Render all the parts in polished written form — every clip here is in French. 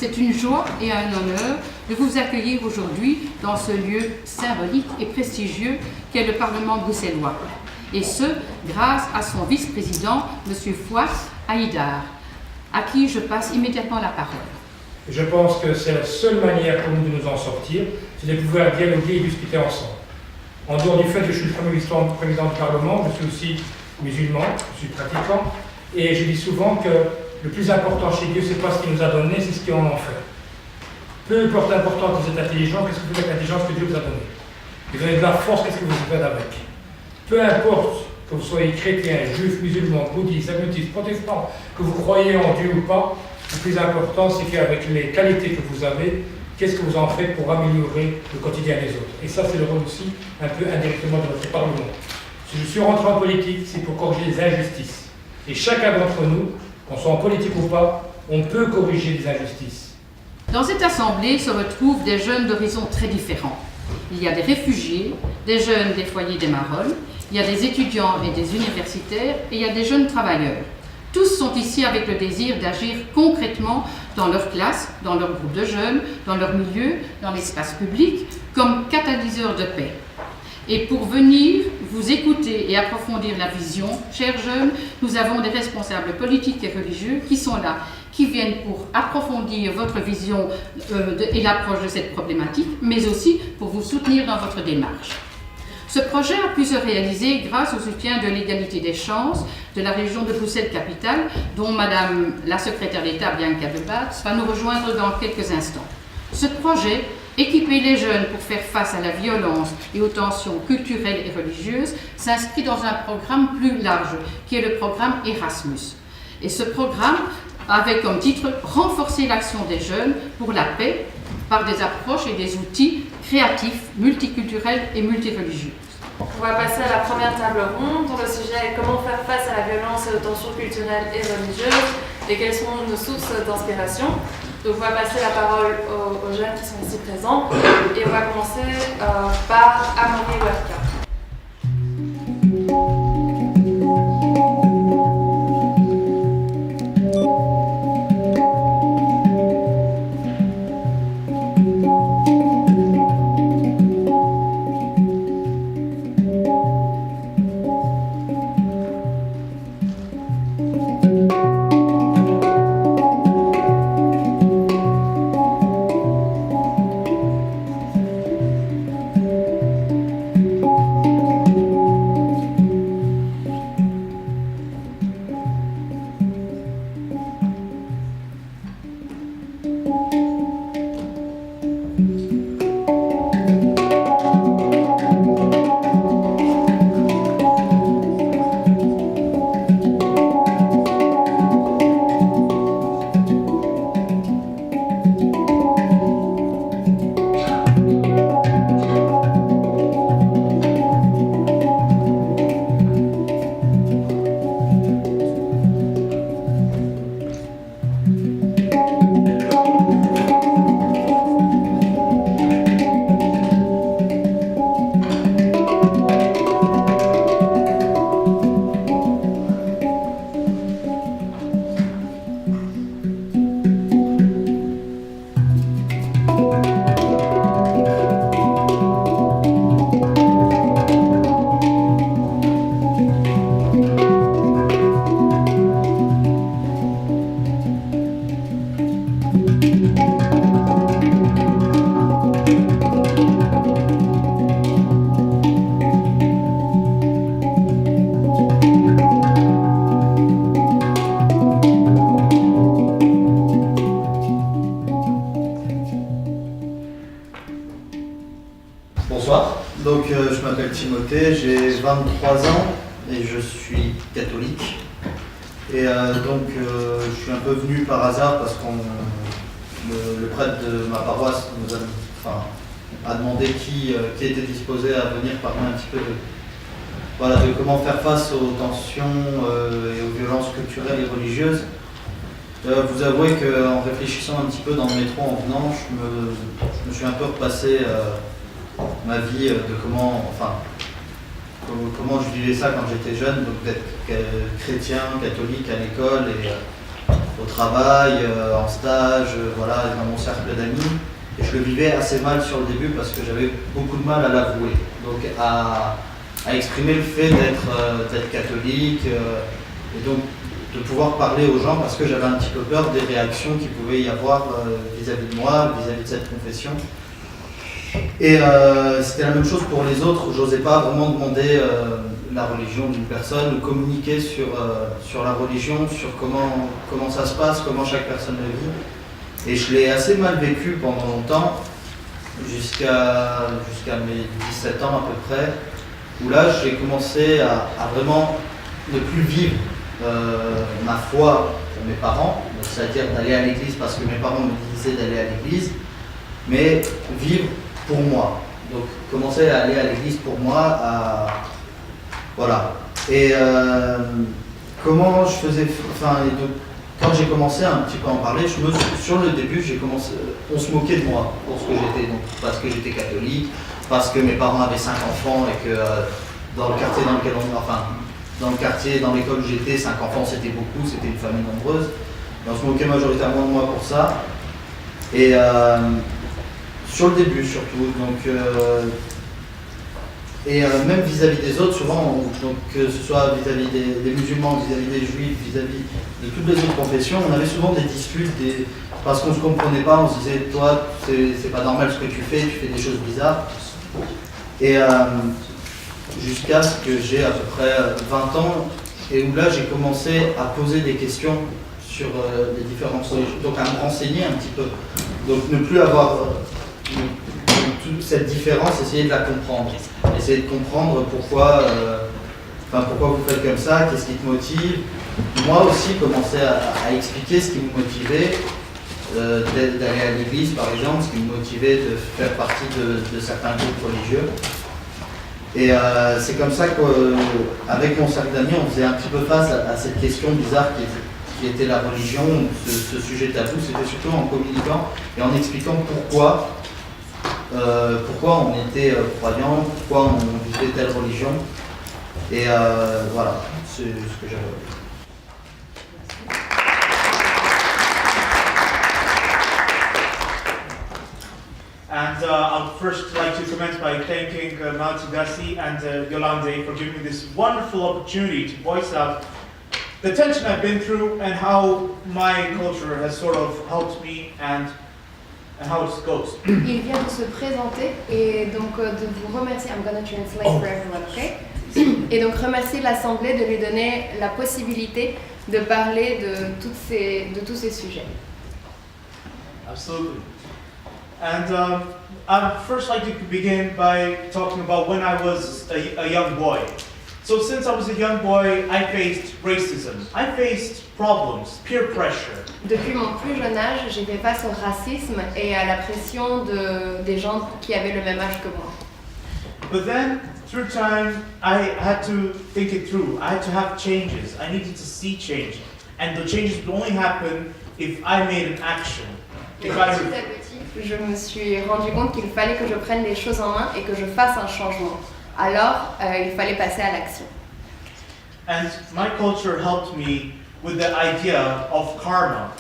c'est une joie et un honneur de vous accueillir aujourd'hui dans ce lieu symbolique et prestigieux qu'est le Parlement bruxellois. Et ce, grâce à son vice-président, M. Fouad Haïdar, à qui je passe immédiatement la parole. Je pense que c'est la seule manière pour nous de nous en sortir, c'est de pouvoir dialoguer et discuter ensemble. En dehors du fait que je suis le premier vice-président du Parlement, je suis aussi musulman, je suis pratiquant, et je dis souvent que le plus important chez Dieu, c'est pas ce qu'il nous a donné, c'est ce qu'il en fait. Peu importe l'important que vous êtes intelligent, qu'est-ce que vous faites avec l'intelligence que Dieu vous a donnée? Vous avez de la force, qu'est-ce que vous faites avec? Peu importe que vous soyez chrétien, juif, musulman, bouddhiste, agnostique, protestant, que vous croyez en Dieu ou pas, le plus important, c'est qu'avec les qualités que vous avez, qu'est-ce que vous en faites pour améliorer le quotidien des autres? Et ça, c'est le rôle aussi, un peu indirectement, de notre Parlement. Si je suis rentré en politique, c'est pour corriger les injustices. Et chacun d'entre nous, qu'on soit en politique ou pas, on peut corriger les injustices. Dans cette assemblée se retrouvent des jeunes d'horizons très différents. Il y a des réfugiés, des jeunes des foyers des Marolles, il y a des étudiants et des universitaires, et il y a des jeunes travailleurs. Tous sont ici avec le désir d'agir concrètement dans leur classe, dans leur groupe de jeunes, dans leur milieu, dans l'espace public, comme catalyseurs de paix. Et pour venir vous écouter et approfondir la vision, chers jeunes, nous avons des responsables politiques et religieux qui sont là, qui viennent pour approfondir votre vision et l'approche de cette problématique, mais aussi pour vous soutenir dans votre démarche. Ce projet a pu se réaliser grâce au soutien de l'égalité des chances de la région de Bruxelles-Capitale, dont Madame la secrétaire d'État Bianca de Baets va nous rejoindre dans quelques instants. Ce projet, équiper les jeunes pour faire face à la violence et aux tensions culturelles et religieuses, s'inscrit dans un programme plus large, qui est le programme Erasmus. Et ce programme avait comme titre « Renforcer l'action des jeunes pour la paix par des approches et des outils créatifs, multiculturels et multireligieux ». On va passer à la première table ronde dont le sujet est comment faire face à la violence et aux tensions culturelles et religieuses et quelles sont nos sources d'inspiration. Donc on va passer la parole aux jeunes qui sont ici présents et on va commencer par Amaury Werka. Je m'appelle Timothée, j'ai 23 ans et je suis catholique. Et je suis un peu venu par hasard parce que le prêtre de ma paroisse nous a demandé qui était disposé à venir parler un petit peu de comment faire face aux tensions et aux violences culturelles et religieuses. Vous avouez qu'en réfléchissant un petit peu dans le métro en venant, je me suis un peu repassé ma vie de comment je vivais ça quand j'étais jeune, donc d'être chrétien, catholique à l'école et au travail, en stage, voilà, dans mon cercle d'amis. Et je le vivais assez mal sur le début parce que j'avais beaucoup de mal à l'avouer. Donc à exprimer le fait d'être catholique et donc de pouvoir parler aux gens parce que j'avais un petit peu peur des réactions qu'il pouvait y avoir vis-à-vis de moi, vis-à-vis de cette confession. Et c'était la même chose pour les autres, j'osais pas vraiment demander la religion d'une personne ou communiquer sur la religion, sur comment ça se passe, comment chaque personne le vit. Et je l'ai assez mal vécu pendant longtemps, jusqu'à mes 17 ans à peu près, où là j'ai commencé à vraiment ne plus vivre ma foi pour mes parents, c'est-à-dire d'aller à l'église parce que mes parents me disaient d'aller à l'église, mais vivre pour moi. Donc commencer à aller à l'église pour moi, voilà. Et comment je faisais, quand j'ai commencé à un petit peu en parler, sur le début, on se moquait de moi pour ce que j'étais, donc parce que j'étais catholique, parce que mes parents avaient 5 enfants et que dans le quartier dans le quartier, dans l'école où j'étais, 5 enfants c'était beaucoup, c'était une famille nombreuse. Et on se moquait majoritairement de moi pour ça. Et sur le début surtout, donc même vis-à-vis des autres, souvent, donc, que ce soit vis-à-vis des musulmans, vis-à-vis des juifs, vis-à-vis de toutes les autres confessions, on avait souvent des disputes parce qu'on ne se comprenait pas, on se disait toi c'est pas normal ce que tu fais des choses bizarres. Et jusqu'à ce que j'ai à peu près 20 ans, et où là j'ai commencé à poser des questions sur les différentes religions, donc à me renseigner un petit peu. Donc ne plus avoir toute cette différence, essayer de la comprendre. Essayer de comprendre pourquoi vous faites comme ça, qu'est-ce qui te motive. Moi aussi commencer à expliquer ce qui me motivait, d'aller à l'église par exemple, ce qui me motivait de faire partie de certains groupes religieux. Et c'est comme ça qu'avec mon cercle d'amis, on faisait un petit peu face à cette question bizarre qui était la religion, ce sujet tabou. C'était surtout en communiquant et en expliquant pourquoi on était croyant, pourquoi on vivait telle religion. Et voilà, c'est ce que j'avais. And I'd first like to commence by thanking Malti Dassi and Yolande for giving me this wonderful opportunity to voice out the tension I've been through and how my culture has sort of helped me and how it goes. Il vient de se présenter et donc de vous remercier. I'm gonna translate for everyone, okay? Et donc remercier l'Assemblée de lui donner la possibilité de parler de tous ces sujets. Absolutely. And I'd first like to begin by talking about when I was a young boy. So since I was a young boy, I faced racism. I faced problems, peer pressure. Depuis mon plus jeune âge, j'ai fait face au racisme et à la pression des gens qui avaient le même âge que moi. But then, through time, I had to think it through. I had to have changes. I needed to see change. And the changes would only happen if I made an action. If I Petit à petit, je me suis rendu compte qu'il fallait que je prenne les choses en main et que je fasse un changement. Alors, il fallait passer à l'action. And my culture helped me with the idea of karma.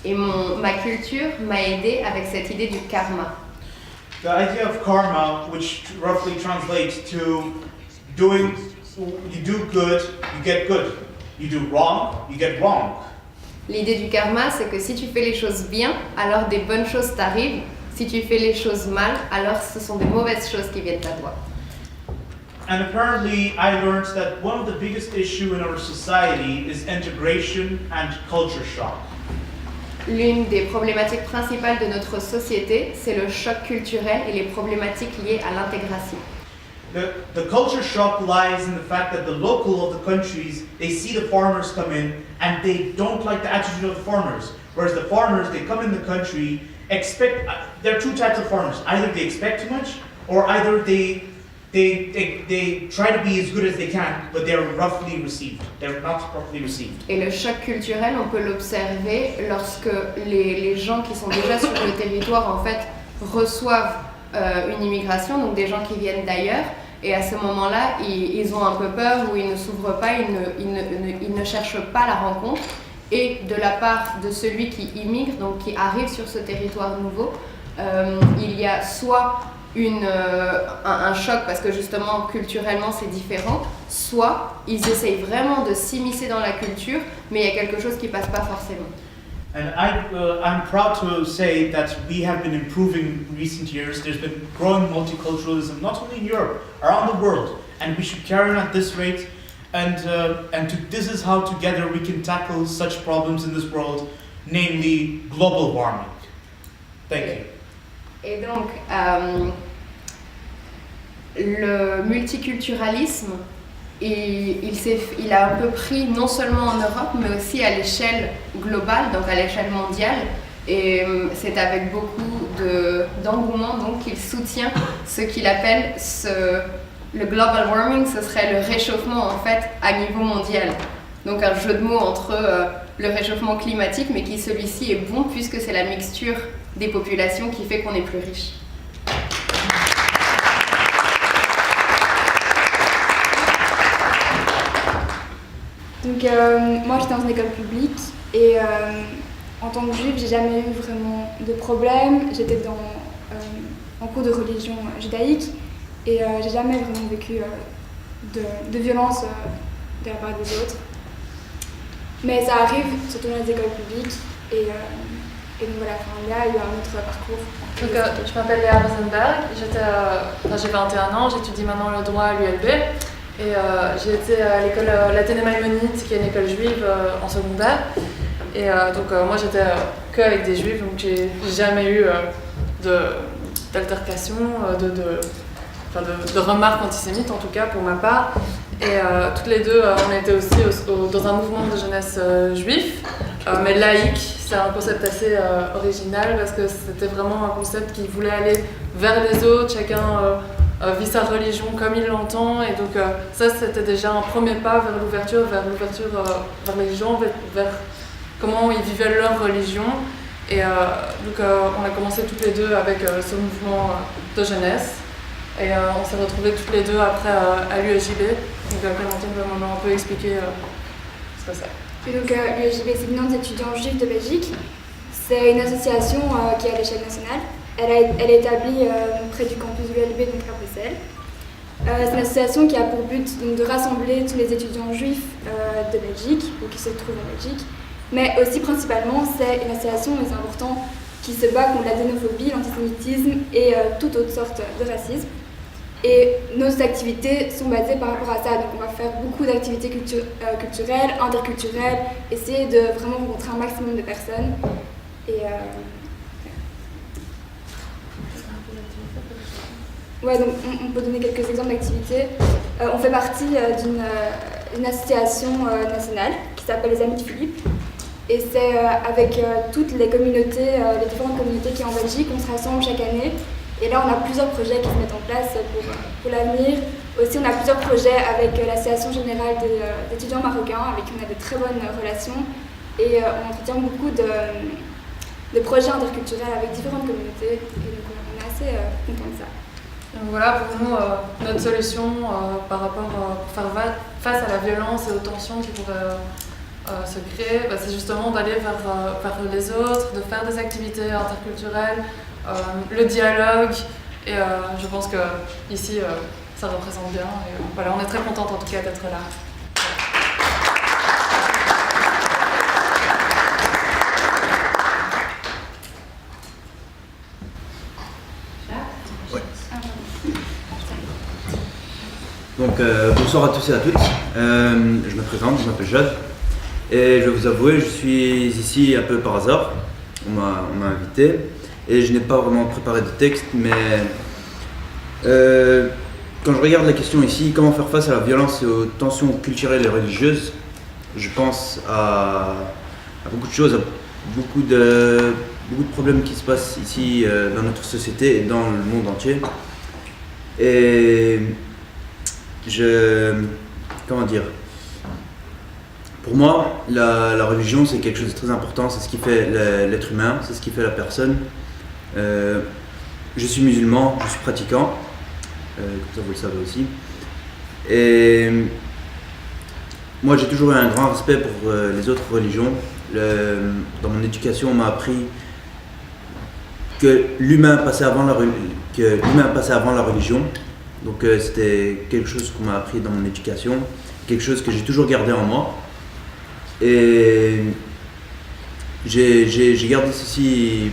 Et ma culture m'a aidé avec cette idée du karma. The idea of karma, which roughly translates to you do good, you get good. You do wrong, you get wrong. L'idée du karma, c'est que si tu fais les choses bien, alors des bonnes choses t'arrivent. Si tu fais les choses mal, alors ce sont des mauvaises choses qui viennent à toi. And apparently, I learned that one of the biggest issues in our society is integration and culture shock. L'une des problématiques principales de notre société, c'est le choc culturel et les problématiques liées à l'intégration. The culture shock lies in the fact that the local of the countries, they see the foreigners come in and they don't like the attitude of the foreigners. Whereas the foreigners, they come in the country, there are two types of foreigners. Either they expect too much, or either they try to be as good as they can, but they're roughly received. They're not properly received. Et le choc culturel, on peut l'observer lorsque les gens qui sont déjà sur le territoire, en fait, reçoivent une immigration, donc des gens qui viennent d'ailleurs. Et à ce moment-là, ils ont un peu peur ou ils ne s'ouvrent pas, ils ne cherchent pas la rencontre. et de la part de celui qui immigre, donc qui arrive sur ce territoire nouveau, il y a soit un choc parce que justement culturellement c'est différent, soit ils essayent vraiment de s'immiscer dans la culture, mais il y a quelque chose qui passe pas forcément. And I'm proud to say that we have been improving in recent years. There's been growing multiculturalism, not only in Europe, around the world, and we should carry on at this rate. This is how together we can tackle such problems in this world, namely global warming. Thank you. Et donc, le multiculturalisme, il a un peu pris non seulement en Europe, mais aussi à l'échelle globale, donc à l'échelle mondiale. Et c'est avec beaucoup d'engouement qu'il soutient ce qu'il appelle le global warming, ce serait le réchauffement en fait à niveau mondial. Donc un jeu de mots entre le réchauffement climatique, mais qui celui-ci est bon puisque c'est la mixture des populations qui fait qu'on est plus riche. Donc moi j'étais dans une école publique et en tant que juive j'ai jamais eu vraiment de problème. J'étais en cours de religion judaïque et j'ai jamais vraiment vécu de violence de la part des autres. Mais ça arrive surtout dans les écoles publiques et donc voilà, là il y a eu un autre parcours. Donc, je m'appelle Léa Rosenberg, j'ai 21 ans, j'étudie maintenant le droit à l'ULB. Et j'ai été à l'école l'Athénée Maïmonide, qui est une école juive en secondaire. Et donc moi j'étais qu'avec des juifs, donc j'ai jamais eu d'altercation, de remarques antisémites en tout cas pour ma part. Et toutes les deux on était aussi dans un mouvement de jeunesse juif, mais laïque. C'est un concept assez original parce que c'était vraiment un concept qui voulait aller vers les autres, chacun vit sa religion comme il l'entend, et donc ça c'était déjà un premier pas vers l'ouverture vers les gens, vers comment ils vivaient leur religion. Et donc on a commencé toutes les deux avec ce mouvement de jeunesse, et on s'est retrouvés toutes les deux après à l'USJB. Donc Clémentine va maintenant un peu expliquer ce que c'est. Et donc l'USJB, c'est l'Union des étudiants juifs de Belgique. C'est une association qui est à l'échelle nationale. Elle est établie près du campus de l'ULB, donc à Bruxelles. C'est une association qui a pour but donc, de rassembler tous les étudiants juifs de Belgique, ou qui se trouvent en Belgique. Mais aussi principalement, c'est une association, et c'est important, qui se bat contre la xénophobie, l'antisémitisme et toute autre sorte de racisme. Et nos activités sont basées par rapport à ça. Donc on va faire beaucoup d'activités culturelles, interculturelles, essayer de vraiment rencontrer un maximum de personnes. Et ouais, donc on peut donner quelques exemples d'activités. On fait partie d'une association nationale qui s'appelle les Amis de Philippe. Et c'est avec toutes les communautés, les différentes communautés qui sont en Belgique, on se rassemble chaque année. Et là, on a plusieurs projets qui se mettent en place pour l'avenir. Aussi, on a plusieurs projets avec l'Association générale d'étudiants marocains, avec qui on a de très bonnes relations. Et on entretient beaucoup de projets interculturels avec différentes communautés. Et donc, on est assez contents de ça. Donc voilà, pour nous, notre solution par rapport pour faire face à la violence et aux tensions qui pourraient se créer, c'est justement d'aller vers les autres, de faire des activités interculturelles, le dialogue, et je pense que ici ça représente bien. Et voilà, on est très contente en tout cas d'être là. Donc bonsoir à tous et à toutes, je me présente, je m'appelle Jade et je vais vous avouer, je suis ici un peu par hasard, on m'a invité et je n'ai pas vraiment préparé de texte, mais quand je regarde la question ici, comment faire face à la violence et aux tensions culturelles et religieuses, je pense à beaucoup de choses, à beaucoup de problèmes qui se passent ici dans notre société et dans le monde entier. Et comment dire, pour moi, la religion c'est quelque chose de très important, c'est ce qui fait l'être humain, c'est ce qui fait la personne. Je suis musulman, je suis pratiquant, comme ça vous le savez aussi. Et moi j'ai toujours eu un grand respect pour les autres religions. Dans mon éducation, on m'a appris que l'humain passait avant la religion. Donc c'était quelque chose qu'on m'a appris dans mon éducation, quelque chose que j'ai toujours gardé en moi. Et j'ai gardé ceci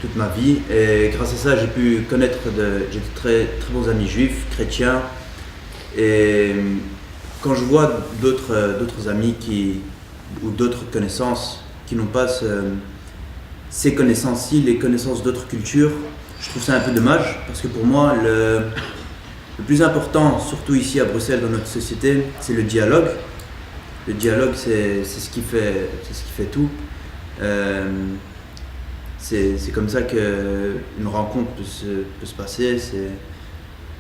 toute ma vie, et grâce à ça j'ai pu connaître j'ai de très bons amis juifs, chrétiens, et quand je vois d'autres amis ou d'autres connaissances qui n'ont pas ces connaissances-ci, les connaissances d'autres cultures, je trouve ça un peu dommage, parce que pour moi le plus important, surtout ici à Bruxelles dans notre société, c'est le dialogue. Le dialogue, c'est ce qui fait tout. C'est comme ça qu'une rencontre peut se passer,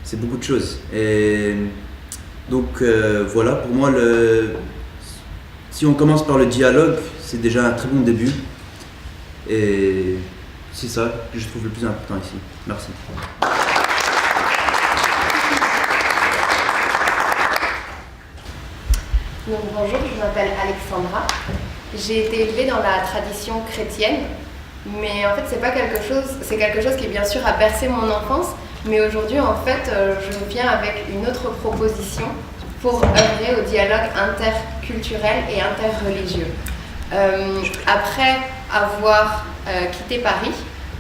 c'est beaucoup de choses. Et donc voilà, pour moi, si on commence par le dialogue, c'est déjà un très bon début. Et c'est ça que je trouve le plus important ici. Merci. Donc, bonjour, je m'appelle Alexandra. J'ai été élevée dans la tradition chrétienne, mais en fait c'est quelque chose qui bien sûr a bercé mon enfance, mais aujourd'hui en fait je viens avec une autre proposition pour œuvrer au dialogue interculturel et interreligieux. Après avoir quitté Paris,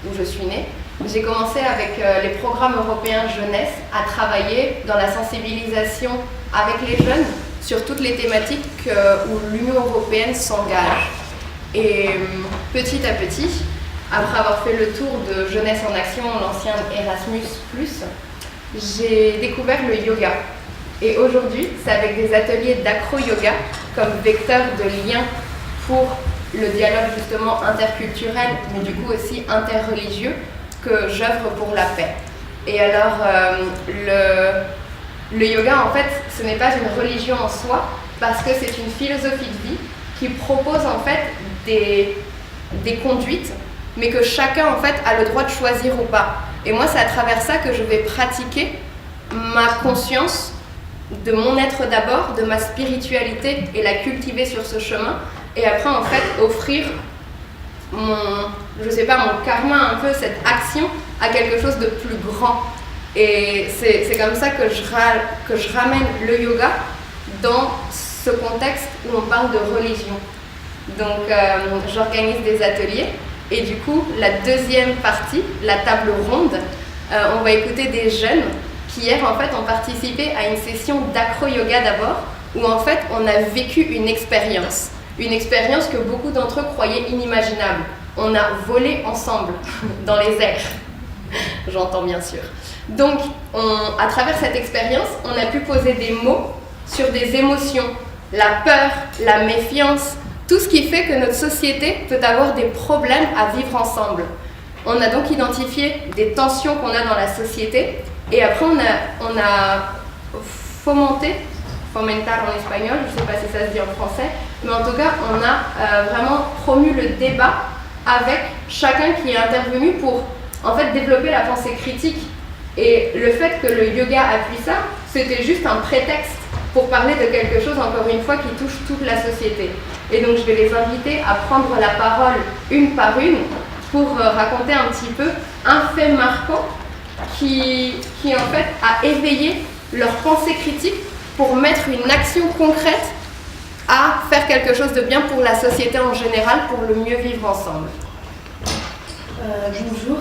où je suis née, j'ai commencé avec les programmes européens jeunesse à travailler dans la sensibilisation avec les jeunes sur toutes les thématiques où l'Union européenne s'engage. Et petit à petit, après avoir fait le tour de Jeunesse en Action, l'ancien Erasmus+, j'ai découvert le yoga. Et aujourd'hui, c'est avec des ateliers d'acro-yoga comme vecteur de lien pour le dialogue justement interculturel, mais du coup aussi interreligieux, que j'œuvre pour la paix. Et alors, le yoga, en fait, ce n'est pas une religion en soi, parce que c'est une philosophie de vie qui propose en fait des conduites, mais que chacun en fait a le droit de choisir ou pas. Et moi, c'est à travers ça que je vais pratiquer ma conscience de mon être d'abord, de ma spiritualité, et la cultiver sur ce chemin, et après en fait offrir mon karma, un peu cette action à quelque chose de plus grand. Et c'est comme ça que je ramène le yoga dans ce contexte où on parle de religion. Donc j'organise des ateliers, et du coup la deuxième partie, la table ronde, on va écouter des jeunes qui hier en fait ont participé à une session d'acro-yoga d'abord, où en fait on a vécu une expérience que beaucoup d'entre eux croyaient inimaginable. On a volé ensemble dans les airs, j'entends bien sûr. Donc, à travers cette expérience, on a pu poser des mots sur des émotions, la peur, la méfiance, tout ce qui fait que notre société peut avoir des problèmes à vivre ensemble. On a donc identifié des tensions qu'on a dans la société, et après on a fomentar en espagnol, je ne sais pas si ça se dit en français, mais en tout cas on a vraiment promu le débat avec chacun qui est intervenu pour en fait développer la pensée critique. Et le fait que le yoga appuie ça, c'était juste un prétexte pour parler de quelque chose, encore une fois, qui touche toute la société. Et donc je vais les inviter à prendre la parole une par une pour raconter un petit peu un fait marquant qui en fait a éveillé leur pensée critique pour mettre une action concrète à faire quelque chose de bien pour la société en général, pour le mieux vivre ensemble. Bonjour.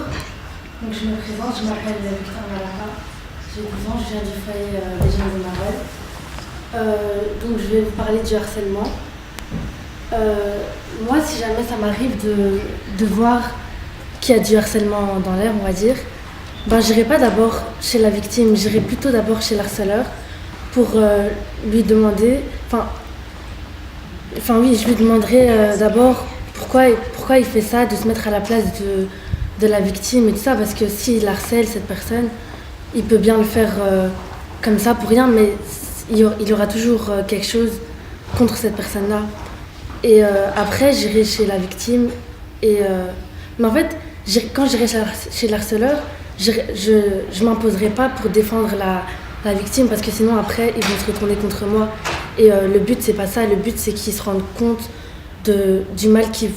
Donc je me présente, je m'appelle Victor Malapa, j'ai 12 ans, je viens du foyer des jeunes de Marolles. Donc je vais vous parler du harcèlement. Moi, si jamais ça m'arrive de voir qu'il y a du harcèlement dans l'air, on va dire, j'irai pas d'abord chez la victime, j'irai plutôt d'abord chez l'harceleur pour lui demander, je lui demanderai d'abord pourquoi il fait ça, de se mettre à la place de la victime et tout ça, parce que s'il harcèle cette personne, il peut bien le faire comme ça pour rien, mais il y aura toujours quelque chose contre cette personne-là. Et après, j'irai chez la victime. Mais en fait, quand j'irai chez l'harceleur, je m'imposerai pas pour défendre la victime, parce que sinon après, ils vont se retourner contre moi. Et le but, c'est pas ça. Le but, c'est qu'ils se rendent compte du mal qu'ils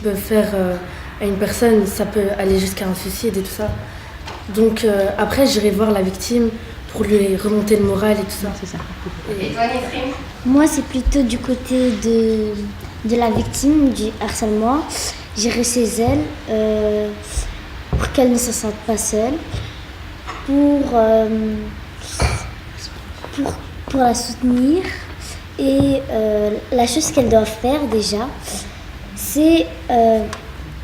peuvent faire à une personne. Ça peut aller jusqu'à un suicide et tout ça. Donc après, j'irai voir la victime pour lui remonter le moral et tout ça. C'est ça. Et toi, Nisrine? Moi, c'est plutôt du côté de la victime du harcèlement. J'irai chez elle pour qu'elle ne se sente pas seule, pour la soutenir. Et la chose qu'elle doit faire déjà, c'est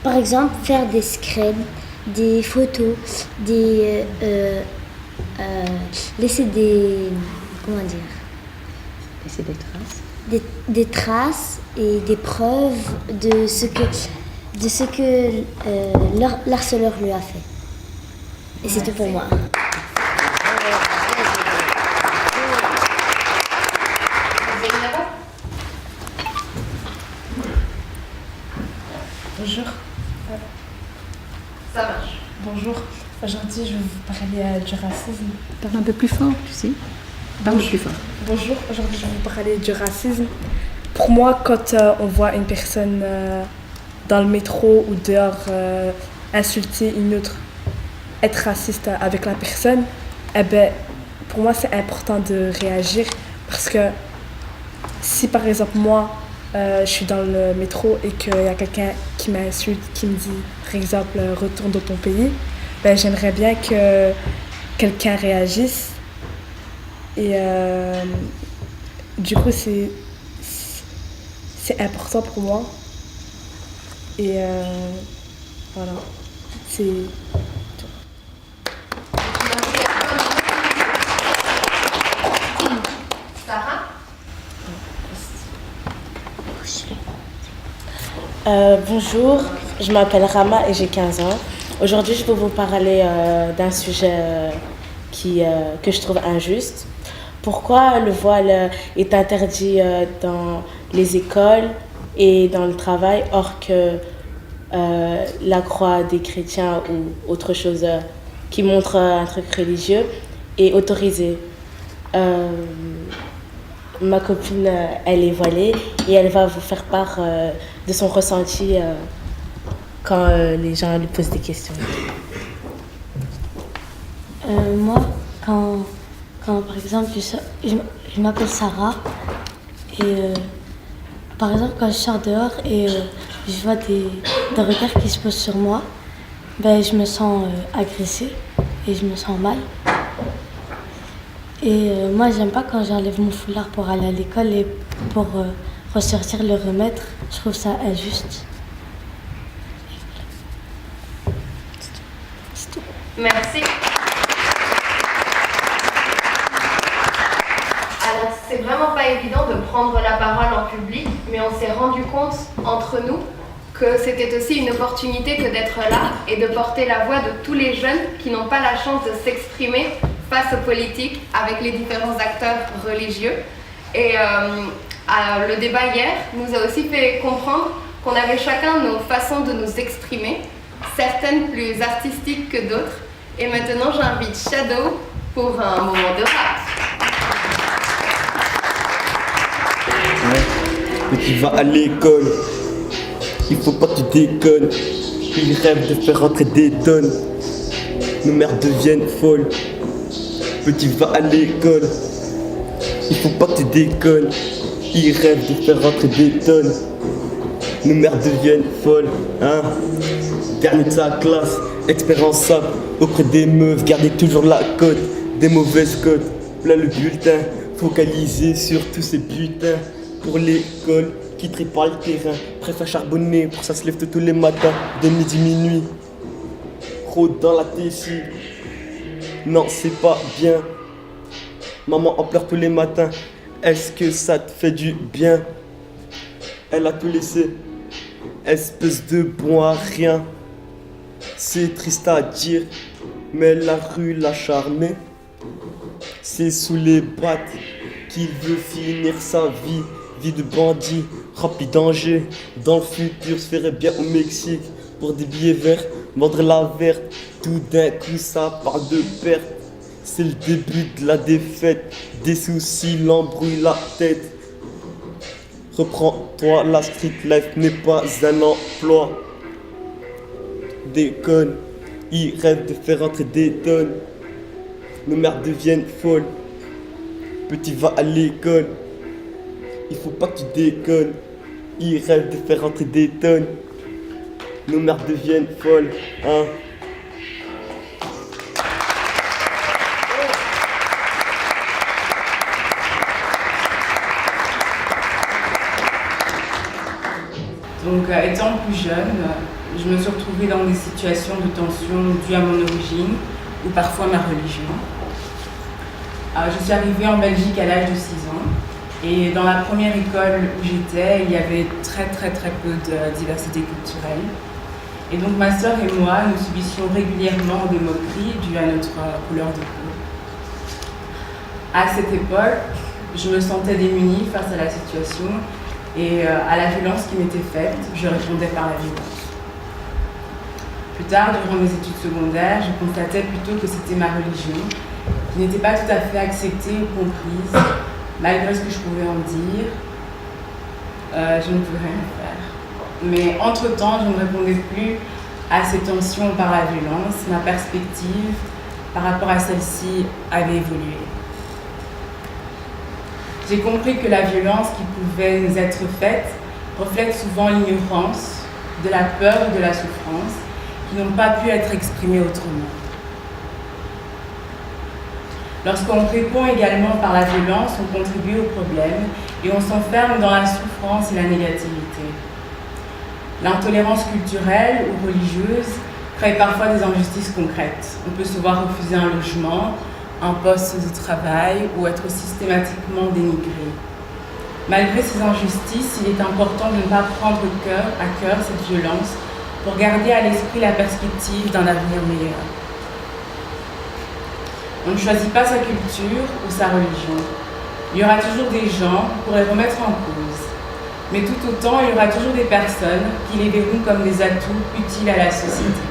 par exemple faire des screens, des photos, laisser des... comment dire? Laisser des traces. Des traces et des preuves de ce que l'harceleur lui a fait. Et c'est tout pour moi. Bonjour. Ça marche. Bonjour. Aujourd'hui, je vais vous parler du racisme. Parle un peu plus fort, tu sais. Parle plus fort. Bonjour. Aujourd'hui, je vais vous parler du racisme. Pour moi, quand on voit une personne dans le métro ou dehors insulter une autre, être raciste avec la personne, eh ben, pour moi, c'est important de réagir parce que si, par exemple, moi, je suis dans le métro et qu'il y a quelqu'un qui m'insulte, qui me dit, par exemple, retourne dans ton pays, ben, j'aimerais bien que quelqu'un réagisse. Et du coup, c'est important pour moi. Et voilà, c'est tout. Sarah? Bonjour, je m'appelle Rama et j'ai 15 ans. Aujourd'hui, je vais vous parler d'un sujet que je trouve injuste. Pourquoi le voile est interdit dans les écoles et dans le travail, or que la croix des chrétiens ou autre chose qui montre un truc religieux est autorisée. Ma copine, elle est voilée et elle va vous faire part de son ressenti quand les gens lui posent des questions. Moi, quand par exemple, je m'appelle Sarah et par exemple, quand je sors dehors et je vois des regards qui se posent sur moi, ben, je me sens agressée et je me sens mal. Et moi, j'aime pas quand j'enlève mon foulard pour aller à l'école et pour ressortir le remettre. Je trouve ça injuste. C'est tout. Merci. Alors, c'est vraiment pas évident de prendre la parole en public, mais on s'est rendu compte entre nous que c'était aussi une opportunité que d'être là et de porter la voix de tous les jeunes qui n'ont pas la chance de s'exprimer face aux politiques avec les différents acteurs religieux. Et le débat hier nous a aussi fait comprendre qu'on avait chacun nos façons de nous exprimer, certaines plus artistiques que d'autres. Et maintenant, j'invite Shadow pour un moment de rap. Mais tu vas à l'école, il faut pas que tu déconnes. Ils rêvent de faire rentrer des tonnes, nos mères deviennent folles. Petit va à l'école, il faut pas que tu déconnes. Ils rêvent de faire rentrer des tonnes, nos mères deviennent folles, hein. Dernier de sa classe, expérience auprès des meufs, gardez toujours la cote, des mauvaises cotes, plein le bulletin, focalisé sur tous ces butins. Pour l'école, quitterait pas le terrain, préfère charbonner pour ça se lève tous les matins, de midi minuit. Rôde dans la Tessie, non c'est pas bien. Maman en pleure tous les matins, est-ce que ça te fait du bien? Elle a tout laissé, espèce de bon à rien. C'est triste à dire, mais la rue l'a charmé. C'est sous les battes qu'il veut finir sa vie. Vie de bandit, rapide danger. Dans le futur, se ferait bien au Mexique. Pour des billets verts, vendre la verte. Tout d'un coup, ça parle de perte. C'est le début de la défaite. Des soucis l'embrouillent la tête. Reprends-toi, la street life n'est pas un emploi. Déconne, ils rêvent de faire entrer des tonnes. Nos mères deviennent folles. Petit va à l'école. Il faut pas que tu déconnes. Ils rêvent de faire entrer des tonnes. Nos mères deviennent folles, hein. Donc, étant plus jeune, je me suis retrouvée dans des situations de tension dues à mon origine ou parfois ma religion. Je suis arrivée en Belgique à l'âge de 6 ans et dans la première école où j'étais, il y avait très peu de diversité culturelle. Et donc ma sœur et moi, nous subissions régulièrement des moqueries dues à notre couleur de peau. À cette époque, je me sentais démunie face à la situation et à la violence qui m'était faite, je répondais par la violence. Plus tard, durant mes études secondaires, je constatais plutôt que c'était ma religion qui n'était pas tout à fait acceptée ou comprise, malgré ce que je pouvais en dire. Je ne pouvais rien faire. Mais entre-temps, je ne répondais plus à ces tensions par la violence. Ma perspective par rapport à celle-ci avait évolué. J'ai compris que la violence qui pouvait nous être faite reflète souvent l'ignorance, de la peur et de la souffrance qui n'ont pas pu être exprimées autrement. Lorsqu'on répond également par la violence, on contribue au problème et on s'enferme dans la souffrance et la négativité. L'intolérance culturelle ou religieuse crée parfois des injustices concrètes. On peut se voir refuser un logement, un poste de travail ou être systématiquement dénigré. Malgré ces injustices, il est important de ne pas prendre à cœur cette violence pour garder à l'esprit la perspective d'un avenir meilleur. On ne choisit pas sa culture ou sa religion. Il y aura toujours des gens pour les remettre en cause. Mais tout autant, il y aura toujours des personnes qui les verront comme des atouts utiles à la société.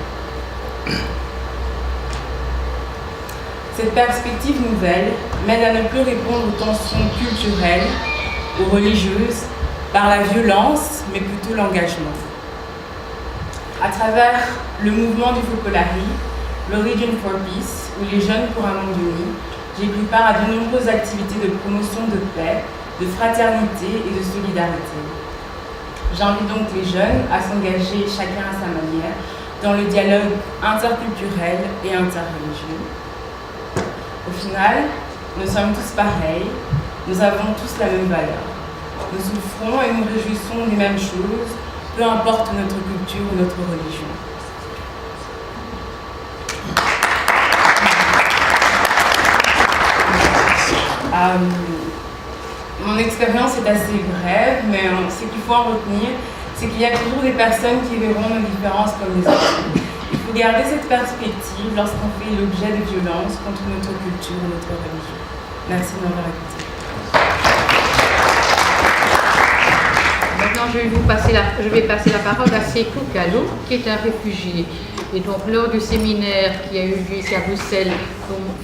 Cette perspective nouvelle m'aide à ne plus répondre aux tensions culturelles ou religieuses par la violence, mais plutôt l'engagement. À travers le mouvement du Focolari, le Region for Peace, ou les Jeunes pour un monde uni, j'ai pris part à de nombreuses activités de promotion de paix, de fraternité et de solidarité. J'invite donc les jeunes à s'engager chacun à sa manière dans le dialogue interculturel et interreligieux. Au final, nous sommes tous pareils, nous avons tous la même valeur. Nous souffrons et nous réjouissons des mêmes choses, peu importe notre culture ou notre religion. Mon expérience est assez brève, mais ce qu'il faut en retenir, c'est qu'il y a toujours des personnes qui verront nos différences comme des atouts. Il faut garder cette perspective lorsqu'on fait l'objet de violences contre notre culture et notre religion. Merci de m'avoir écouté. Maintenant, je vais passer la parole à Sekou Kalou, qui est un réfugié. Et donc, lors du séminaire qui a eu lieu ici à Bruxelles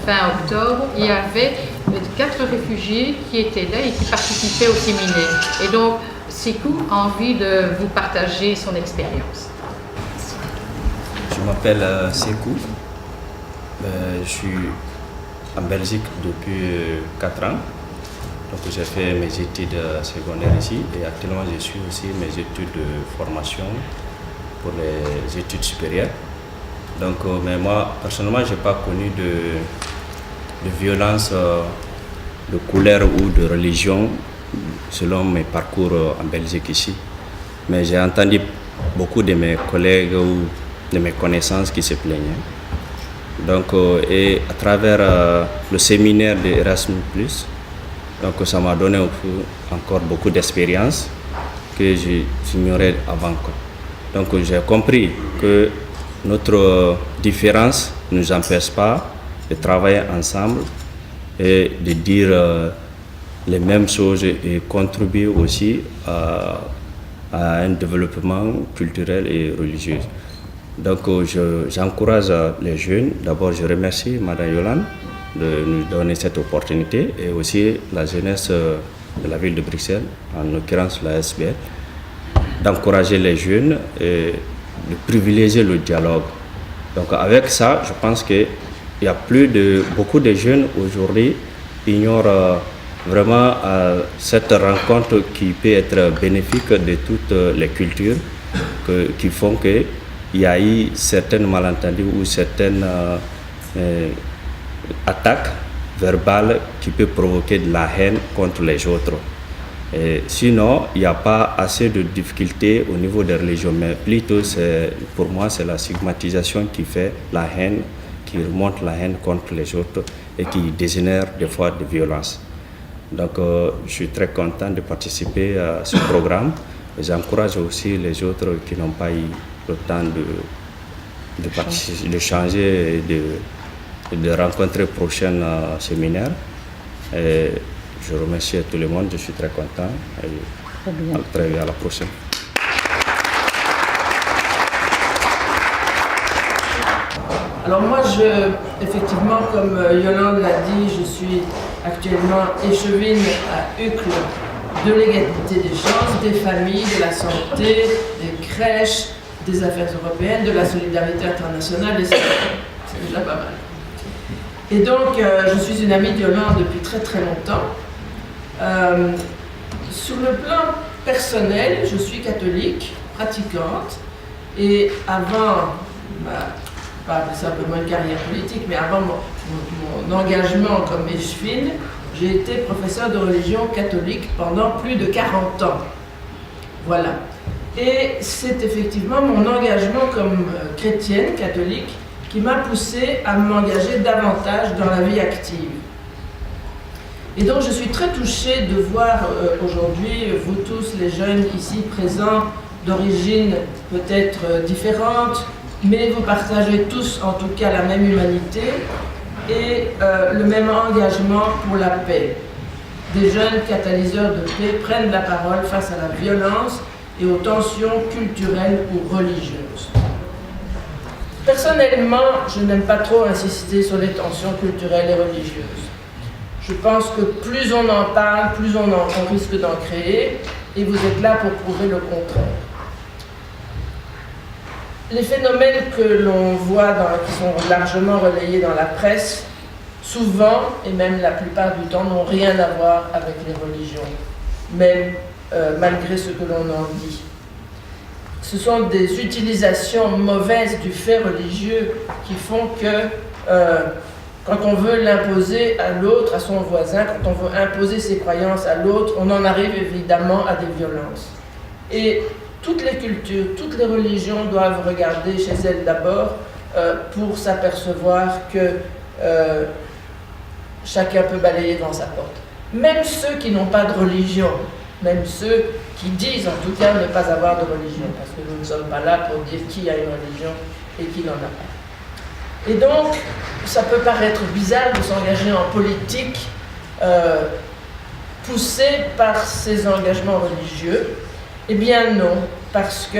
fin octobre, il y avait 4 réfugiés qui étaient là et qui participaient au séminaire. Et donc, Sekou a envie de vous partager son expérience. Je m'appelle Sekou. Je suis en Belgique depuis 4 ans. Donc j'ai fait mes études secondaires ici et actuellement je suis aussi mes études de formation pour les études supérieures. Donc, mais moi personnellement je n'ai pas connu de violence de couleur ou de religion selon mes parcours en Belgique ici. Mais j'ai entendu beaucoup de mes collègues ou de mes connaissances qui se plaignaient. Donc, et à travers le séminaire de Erasmus+, donc ça m'a donné encore beaucoup d'expérience que j'ignorais avant. Donc j'ai compris que notre différence ne nous empêche pas de travailler ensemble et de dire les mêmes choses et contribuer aussi à un développement culturel et religieux. Donc j'encourage les jeunes. D'abord je remercie Mme Yolande de nous donner cette opportunité et aussi la jeunesse de la ville de Bruxelles, en l'occurrence la SBL, d'encourager les jeunes et de privilégier le dialogue. Donc avec ça, je pense qu'il y a beaucoup de jeunes aujourd'hui ignorent vraiment cette rencontre qui peut être bénéfique de toutes les cultures, qui font qu'il y a eu certains malentendus ou certaines attaques verbales qui peuvent provoquer de la haine contre les autres. Et sinon, il n'y a pas assez de difficultés au niveau des religions, mais plutôt, pour moi, c'est la stigmatisation qui fait la haine, qui remonte la haine contre les autres et qui dégénère des fois de violence. Donc, je suis très content de participer à ce programme. J'encourage aussi les autres qui n'ont pas eu le temps de changer et de rencontrer le prochain séminaire. Et je remercie tout le monde, je suis très content. Et très bien, à la prochaine. Alors moi, effectivement, comme Yolande l'a dit, je suis actuellement échevine à Uccle de l'égalité des chances, des familles, de la santé, des crèches, des affaires européennes, de la solidarité internationale, et c'est déjà pas mal. Et donc, je suis une amie de Yolande depuis très très longtemps. Sur le plan personnel, je suis catholique, pratiquante, et avant, pas simplement une carrière politique, mais avant mon engagement comme échevine, j'ai été professeur de religion catholique pendant plus de 40 ans. Voilà. Et c'est effectivement mon engagement comme chrétienne catholique qui m'a poussée à m'engager davantage dans la vie active. Et donc je suis très touchée de voir aujourd'hui, vous tous les jeunes ici présents, d'origine peut-être différente, mais vous partagez tous en tout cas la même humanité et le même engagement pour la paix. Des jeunes catalyseurs de paix prennent la parole face à la violence et aux tensions culturelles ou religieuses. Personnellement, je n'aime pas trop insister sur les tensions culturelles et religieuses. Je pense que plus on en parle, plus on risque d'en créer, et vous êtes là pour prouver le contraire. Les phénomènes que l'on voit, qui sont largement relayés dans la presse, souvent, et même la plupart du temps, n'ont rien à voir avec les religions, même malgré ce que l'on en dit. Ce sont des utilisations mauvaises du fait religieux qui font que quand on veut l'imposer à l'autre, à son voisin, quand on veut imposer ses croyances à l'autre, on en arrive évidemment à des violences. Et toutes les cultures, toutes les religions doivent regarder chez elles d'abord pour s'apercevoir que chacun peut balayer devant sa porte. Même ceux qui n'ont pas de religion, même ceux qui disent en tout cas ne pas avoir de religion, parce que nous ne sommes pas là pour dire qui a une religion et qui n'en a pas. Et donc, ça peut paraître bizarre de s'engager en politique poussé par ces engagements religieux. Eh bien non, parce que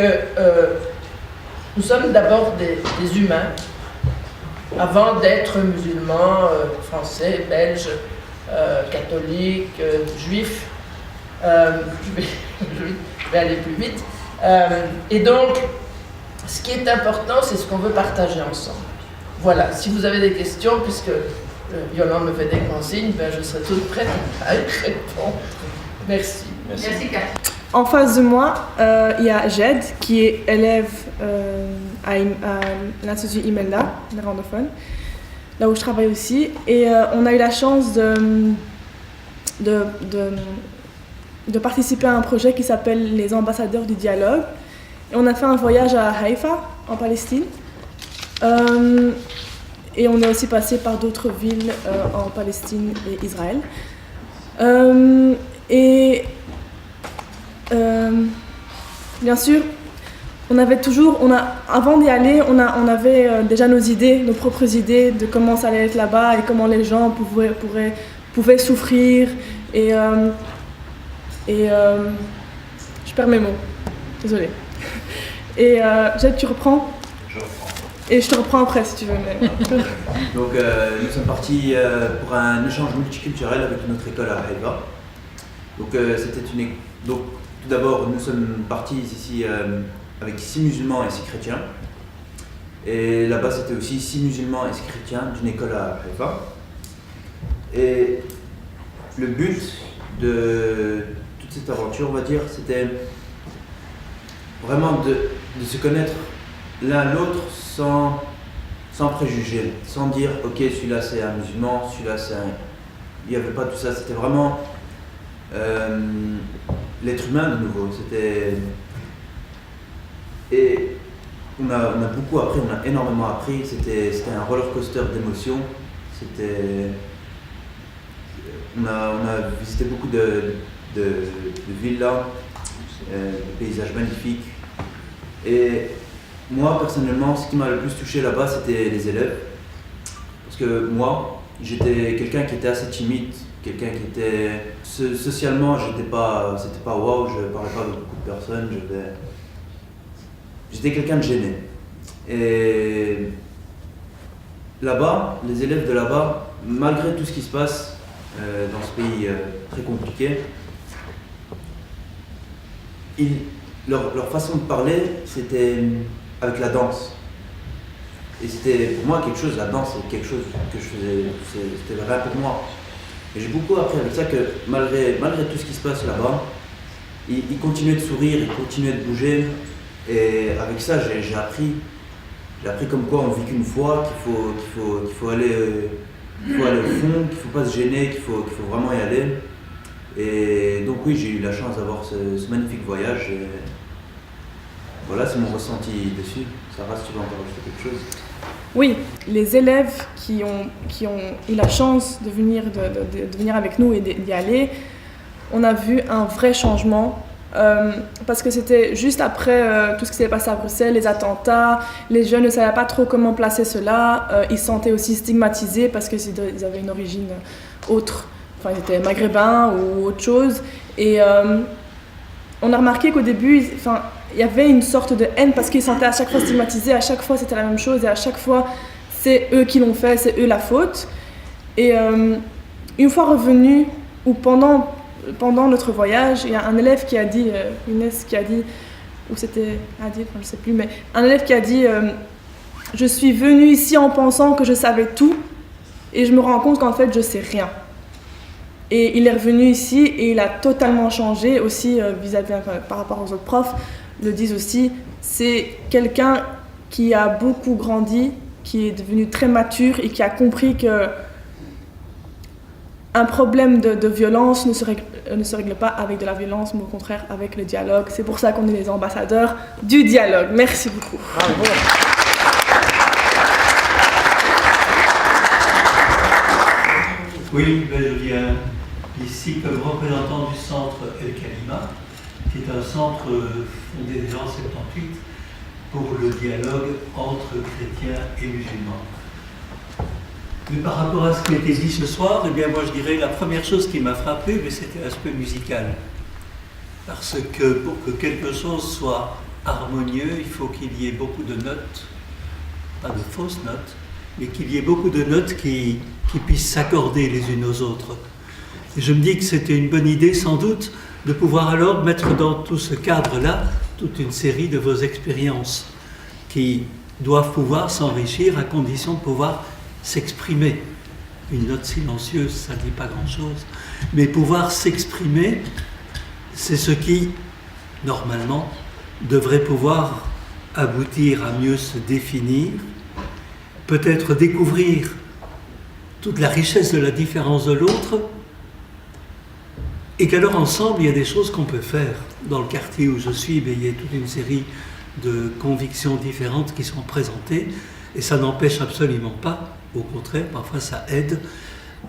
nous sommes d'abord des humains, avant d'être musulmans, français, belges, catholiques, juifs. Je vais aller plus vite. Et donc, ce qui est important, c'est ce qu'on veut partager ensemble. Voilà, si vous avez des questions, puisque Yolande me fait des grands signes, ben je serai toute prête à y répondre. Merci. Merci Cathy. En face de moi, il y a Jed, qui est élève à l'Institut Imelda, néerlandophone, là où je travaille aussi. Et on a eu la chance de participer à un projet qui s'appelle les Ambassadeurs du Dialogue. Et on a fait un voyage à Haïfa, en Palestine. Et on est aussi passé par d'autres villes en Palestine et Israël. Bien sûr, avant d'y aller, on avait déjà nos idées, nos propres idées de comment ça allait être là-bas et comment les gens pouvaient souffrir. Et je perds mes mots, désolée. Et Jed, tu reprends ? Je reprends. Et je te reprends après si tu veux. Mais... Donc nous sommes partis pour un échange multiculturel avec notre école à Haïfa. Donc donc tout d'abord, nous sommes partis ici avec 6 musulmans et 6 chrétiens. Et là-bas, c'était aussi 6 musulmans et 6 chrétiens d'une école à Haïfa. Et le but de toute cette aventure, on va dire, c'était vraiment de se connaître l'un l'autre sans préjugés, sans dire ok, celui-là c'est un musulman, celui-là c'est un... Il n'y avait pas tout ça, c'était vraiment l'être humain de nouveau. Et on a beaucoup appris, on a énormément appris, c'était un roller coaster d'émotions. On a visité beaucoup de villas, de paysages magnifiques. Et moi, personnellement, ce qui m'a le plus touché là-bas, c'était les élèves. Parce que moi, j'étais quelqu'un qui était assez timide, quelqu'un qui était... Socialement, c'était pas waouh, je parlais pas avec beaucoup de personnes, j'étais quelqu'un de gêné. Et là-bas, les élèves de là-bas, malgré tout ce qui se passe dans ce pays très compliqué, leur façon de parler, c'était avec la danse. Et c'était pour moi quelque chose, la danse, c'est quelque chose que je faisais, c'était vrai pour moi. Et j'ai beaucoup appris avec ça que malgré tout ce qui se passe là-bas, ils continuaient de sourire, ils continuaient de bouger. Et avec ça, j'ai appris comme quoi on vit qu'une fois, qu'il faut aller au fond, qu'il ne faut pas se gêner, qu'il faut vraiment y aller. Et donc oui, j'ai eu la chance d'avoir ce magnifique voyage. Et voilà, c'est mon ressenti dessus. Sarah, si tu veux encore ajouter quelque chose? Oui, les élèves qui ont eu la chance de venir avec nous et d'y aller, on a vu un vrai changement. Parce que c'était juste après tout ce qui s'est passé à Bruxelles, les attentats, les jeunes ne savaient pas trop comment placer cela, ils se sentaient aussi stigmatisés parce qu'ils avaient une origine autre, enfin ils étaient maghrébins ou autre chose. Et on a remarqué qu'au début, il y avait une sorte de haine parce qu'ils se sentaient à chaque fois stigmatisés, à chaque fois c'était la même chose et à chaque fois c'est eux qui l'ont fait, c'est eux la faute. Et une fois revenus, ou pendant notre voyage, il y a un élève qui a dit, Inès qui a dit, ou c'était Adil, je ne sais plus, mais un élève qui a dit je suis venu ici en pensant que je savais tout et je me rends compte qu'en fait je sais rien. Et il est revenu ici et il a totalement changé aussi par rapport aux autres profs, le disent aussi, c'est quelqu'un qui a beaucoup grandi, qui est devenu très mature et qui a compris que un problème de violence ne se règle pas avec de la violence, mais au contraire avec le dialogue. C'est pour ça qu'on est les ambassadeurs du dialogue. Merci beaucoup. Bravo. Oui, je viens ici comme représentant du centre El Kalima, qui est un centre fondé déjà en 78 pour le dialogue entre chrétiens et musulmans. Mais par rapport à ce qui a été dit ce soir, eh bien moi je dirais la première chose qui m'a frappé, mais c'était l'aspect musical. Parce que pour que quelque chose soit harmonieux, il faut qu'il y ait beaucoup de notes, pas de fausses notes, mais qu'il y ait beaucoup de notes qui puissent s'accorder les unes aux autres. Et je me dis que c'était une bonne idée sans doute de pouvoir alors mettre dans tout ce cadre-là toute une série de vos expériences qui doivent pouvoir s'enrichir à condition de pouvoir s'exprimer. Une note silencieuse, ça ne dit pas grand-chose. Mais pouvoir s'exprimer, c'est ce qui, normalement, devrait pouvoir aboutir à mieux se définir, peut-être découvrir toute la richesse de la différence de l'autre, et qu'alors ensemble, il y a des choses qu'on peut faire. Dans le quartier où je suis, il y a toute une série de convictions différentes qui sont présentées, et ça n'empêche absolument pas. Au contraire, parfois ça aide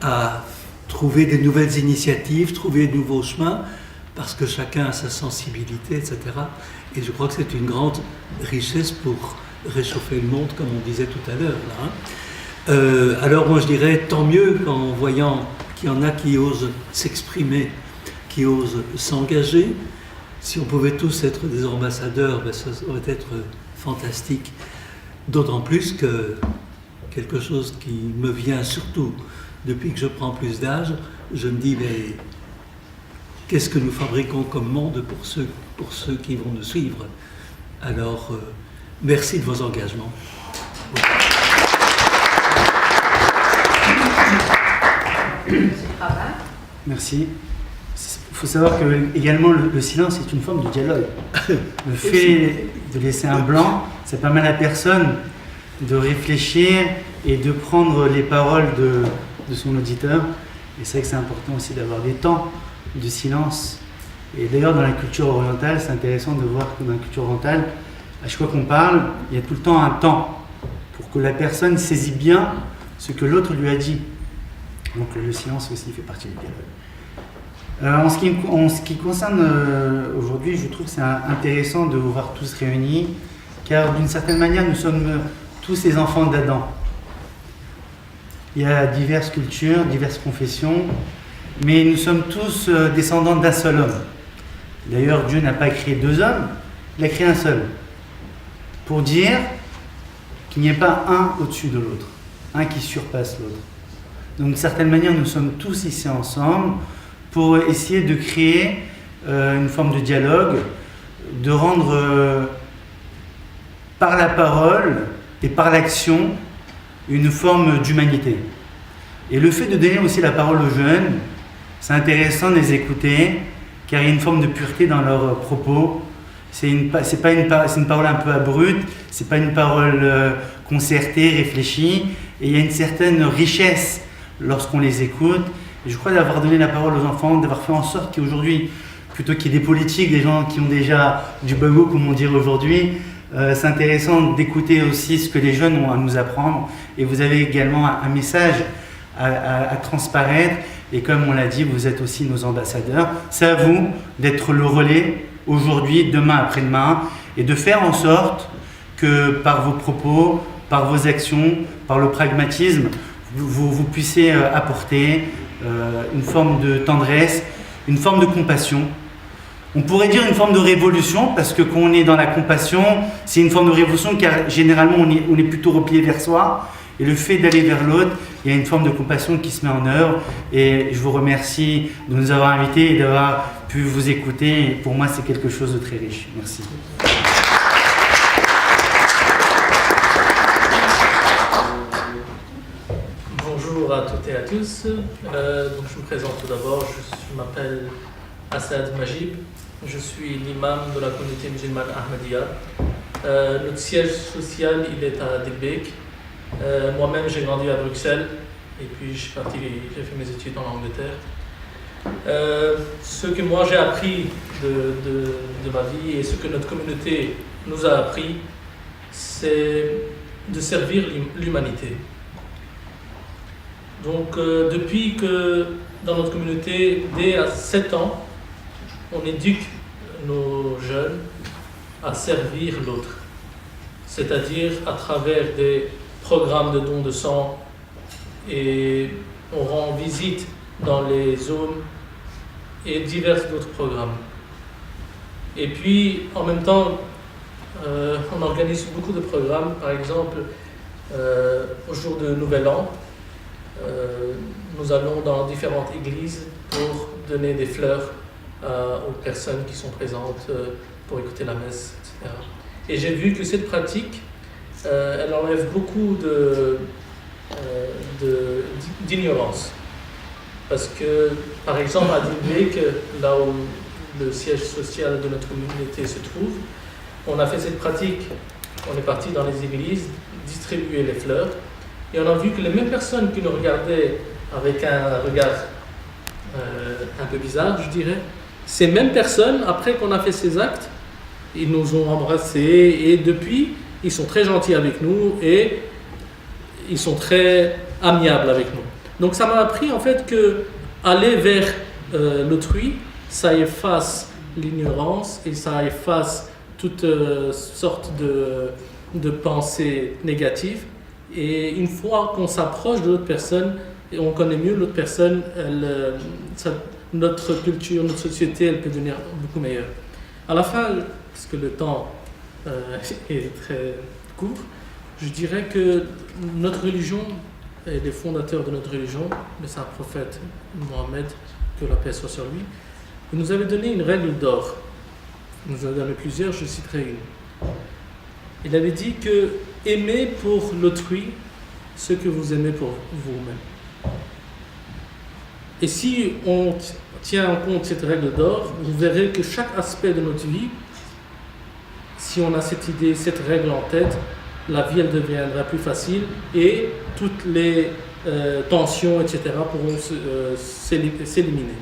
à trouver des nouvelles initiatives, trouver de nouveaux chemins, parce que chacun a sa sensibilité, etc. Et je crois que c'est une grande richesse pour réchauffer le monde, comme on disait tout à l'heure. Alors moi je dirais, tant mieux en voyant qu'il y en a qui osent s'exprimer, qui osent s'engager. Si on pouvait tous être des ambassadeurs, ça aurait être fantastique. D'autant plus que quelque chose qui me vient surtout depuis que je prends plus d'âge, je me dis, qu'est-ce que nous fabriquons comme monde pour ceux qui vont nous suivre. Alors, merci de vos engagements. Merci. Il faut savoir que également le silence est une forme de dialogue. Le fait de laisser un blanc, ça permet à la personne de réfléchir et de prendre les paroles de son auditeur. Et c'est vrai que c'est important aussi d'avoir des temps de silence. Et d'ailleurs, dans la culture orientale, c'est intéressant de voir que dans la culture orientale, à chaque fois qu'on parle, il y a tout le temps un temps pour que la personne saisit bien ce que l'autre lui a dit. Donc le silence aussi fait partie du dialogue. En ce qui concerne aujourd'hui, je trouve que c'est intéressant de vous voir tous réunis, car d'une certaine manière, nous sommes tous les enfants d'Adam. Il y a diverses cultures, diverses confessions, mais nous sommes tous descendants d'un seul homme. D'ailleurs, Dieu n'a pas créé deux hommes, il a créé un seul, pour dire qu'il n'y ait pas un au-dessus de l'autre, un qui surpasse l'autre. Donc d'une certaine manière, nous sommes tous ici ensemble pour essayer de créer une forme de dialogue, de rendre par la parole et par l'action une forme d'humanité. Et le fait de donner aussi la parole aux jeunes, c'est intéressant de les écouter, car il y a une forme de pureté dans leurs propos. C'est une parole un peu abrupte, c'est pas une parole concertée, réfléchie, et il y a une certaine richesse lorsqu'on les écoute. Et je crois d'avoir donné la parole aux enfants, d'avoir fait en sorte qu'aujourd'hui, plutôt qu'il y ait des politiques, des gens qui ont déjà du bagot, comme on dirait aujourd'hui, c'est intéressant d'écouter aussi ce que les jeunes ont à nous apprendre. Et vous avez également un message à transparaître. Et comme on l'a dit, vous êtes aussi nos ambassadeurs. C'est à vous d'être le relais aujourd'hui, demain, après-demain, et de faire en sorte que par vos propos, par vos actions, par le pragmatisme, vous puissiez apporter une forme de tendresse, une forme de compassion. On pourrait dire une forme de révolution, parce que quand on est dans la compassion, c'est une forme de révolution, car généralement on est plutôt replié vers soi. Et le fait d'aller vers l'autre, il y a une forme de compassion qui se met en œuvre. Et je vous remercie de nous avoir invités et d'avoir pu vous écouter. Et pour moi, c'est quelque chose de très riche. Merci. Bonjour à toutes et à tous. Donc je me présente tout d'abord. Je m'appelle Assad Majib. Je suis l'imam de la communauté musulmane Ahmadiyya. Notre siège social, il est à Dilbeek. Moi-même, j'ai grandi à Bruxelles et puis j'ai fait mes études en Angleterre. Ce que moi j'ai appris de ma vie et ce que notre communauté nous a appris, c'est de servir l'humanité. Donc depuis que dans notre communauté, dès à 7 ans, on éduque nos jeunes à servir l'autre, c'est-à-dire à travers des programmes de dons de sang, et on rend visite dans les zones et divers d'autres programmes. Et puis en même temps, on organise beaucoup de programmes. Par exemple, au jour de Nouvel An, nous allons dans différentes églises pour donner des fleurs aux personnes qui sont présentes pour écouter la messe, etc. Et j'ai vu que cette pratique, elle enlève beaucoup d'ignorance. Parce que, par exemple, à Dilbeek, là où le siège social de notre communauté se trouve, on a fait cette pratique. On est parti dans les églises, distribuer les fleurs, et on a vu que les mêmes personnes qui nous regardaient avec un regard un peu bizarre, je dirais, ces mêmes personnes, après qu'on a fait ces actes, ils nous ont embrassés, et depuis, ils sont très gentils avec nous et ils sont très amiables avec nous. Donc ça m'a appris en fait que aller vers l'autrui, ça efface l'ignorance et ça efface toute sorte de pensées négatives. Et une fois qu'on s'approche de l'autre personne et on connaît mieux l'autre personne, notre culture, notre société, elle peut devenir beaucoup meilleure. À la fin, parce que le temps est très court, je dirais que notre religion et les fondateurs de notre religion, le saint prophète Mohammed, que la paix soit sur lui, Vous nous avez donné une règle d'or. Vous en avez donné plusieurs, je citerai une. Il avait dit que aimez pour l'autrui ce que vous aimez pour vous-même. Et si on tient en compte cette règle d'or, vous verrez que chaque aspect de notre vie, si on a cette idée, cette règle en tête, la vie elle deviendra plus facile et toutes les tensions, etc. pourront s'éliminer.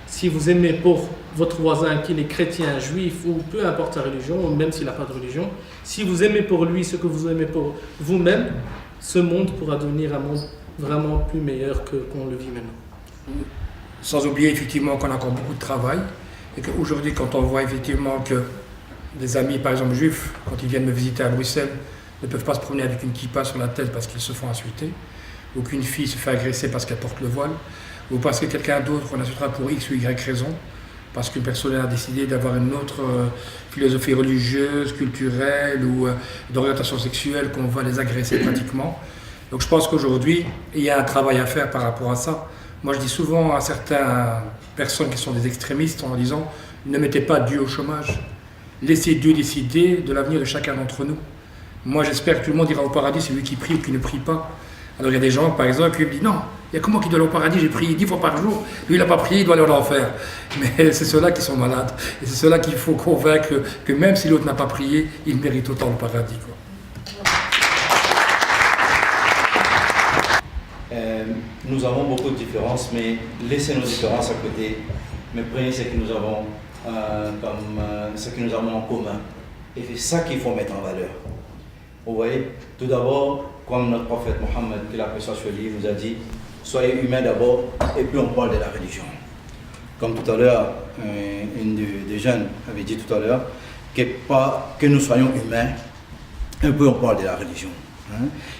Si vous aimez pour votre voisin, qu'il est chrétien, juif ou peu importe sa religion, ou même s'il n'a pas de religion, si vous aimez pour lui ce que vous aimez pour vous-même, ce monde pourra devenir un monde vraiment plus meilleur qu'on le vit maintenant. Sans oublier effectivement qu'on a encore beaucoup de travail et qu'aujourd'hui, quand on voit effectivement que des amis, par exemple juifs, quand ils viennent me visiter à Bruxelles, ne peuvent pas se promener avec une kippa sur la tête parce qu'ils se font insulter, ou qu'une fille se fait agresser parce qu'elle porte le voile, ou parce que quelqu'un d'autre on insultera pour X ou Y raison, parce qu'une personne a décidé d'avoir une autre philosophie religieuse, culturelle ou d'orientation sexuelle, qu'on va les agresser pratiquement. Donc je pense qu'aujourd'hui, il y a un travail à faire par rapport à ça. Moi je dis souvent à certaines personnes qui sont des extrémistes en disant « Ne mettez pas Dieu au chômage, laissez Dieu décider de l'avenir de chacun d'entre nous. » Moi j'espère que tout le monde ira au paradis, celui qui prie ou qui ne prie pas. Alors il y a des gens par exemple qui me disent « Non, il y a que moi qui dois aller au paradis, j'ai prié 10 fois par jour, lui il n'a pas prié, il doit aller en enfer. » Mais c'est ceux-là qui sont malades. Et c'est ceux-là qu'il faut convaincre que même si l'autre n'a pas prié, il mérite autant le paradis, quoi. Nous avons beaucoup de différences, mais laissez nos différences à côté. Mais prenez ce que nous avons ce que nous avons en commun. Et c'est ça qu'il faut mettre en valeur. Vous voyez, tout d'abord, comme notre prophète Mohammed, qui l'a fait sur ce livre, nous a dit, soyez humains d'abord, et puis on parle de la religion. Comme tout à l'heure, une des jeunes avait dit tout à l'heure, que nous soyons humains, et puis on parle de la religion.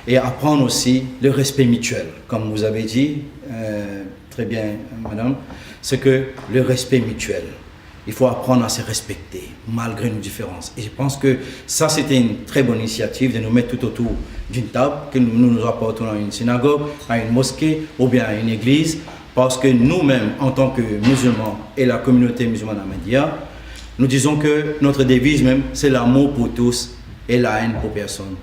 Et apprendre aussi le respect mutuel. Comme vous avez dit, très bien madame, c'est que le respect mutuel. Il faut apprendre à se respecter malgré nos différences. Et je pense que ça c'était une très bonne initiative de nous mettre tout autour d'une table, que nous apportons à une synagogue, à une mosquée ou bien à une église, parce que nous-mêmes en tant que musulmans et la communauté musulmane ahmadiyya, nous disons que notre devise même c'est l'amour pour tous et la haine pour personne.